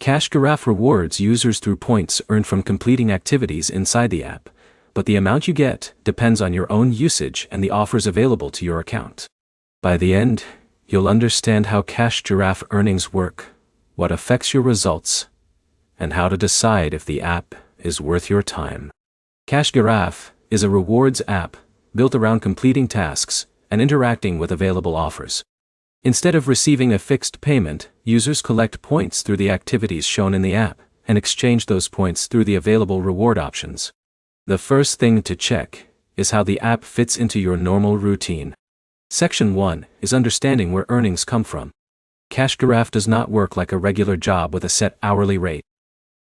Giraffe rewards users through points earned from completing activities inside the app, but the amount you get depends on your own usage and the offers available to your account. By the end, you'll understand how Giraffe earnings work, what affects your results, and how to decide if the app is worth your time. Giraffe is a rewards app built around completing tasks and interacting with available offers. Instead of receiving a fixed payment, users collect points through the activities shown in the app and exchange those points through the available reward options. The first thing to check is how the app fits into your normal routine. Section 1 is understanding where earnings come from. Giraffe does not work like a regular job with a set hourly rate.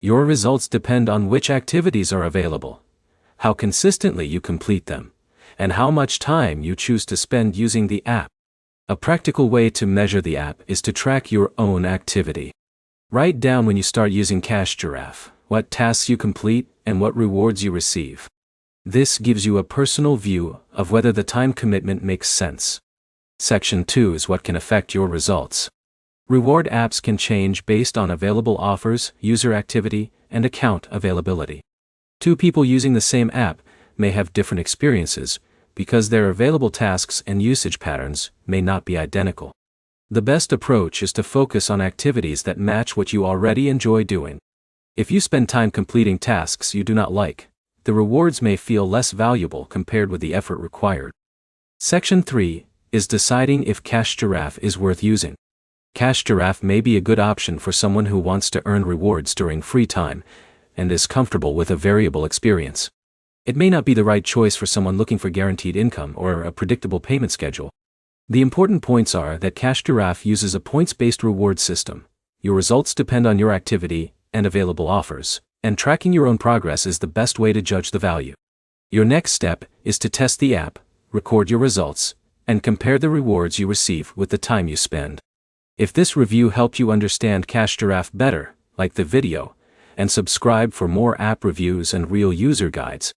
Your results depend on which activities are available, how consistently you complete them, and how much time you choose to spend using the app. A practical way to measure the app is to track your own activity. Write down when you start using Giraffe, what tasks you complete, and what rewards you receive. This gives you a personal view of whether the time commitment makes sense. Section 2 is what can affect your results. Reward apps can change based on available offers, user activity, and account availability. Two people using the same app may have different experiences, because their available tasks and usage patterns may not be identical. The best approach is to focus on activities that match what you already enjoy doing. If you spend time completing tasks you do not like, the rewards may feel less valuable compared with the effort required. Section 3 is deciding if Giraffe is worth using. Giraffe may be a good option for someone who wants to earn rewards during free time and is comfortable with a variable experience. It may not be the right choice for someone looking for guaranteed income or a predictable payment schedule. The important points are that Giraffe uses a points-based reward system. Your results depend on your activity and available offers, and tracking your own progress is the best way to judge the value. Your next step is to test the app, record your results, and compare the rewards you receive with the time you spend. If this review helped you understand Giraffe better, like the video, and subscribe for more app reviews and real user guides.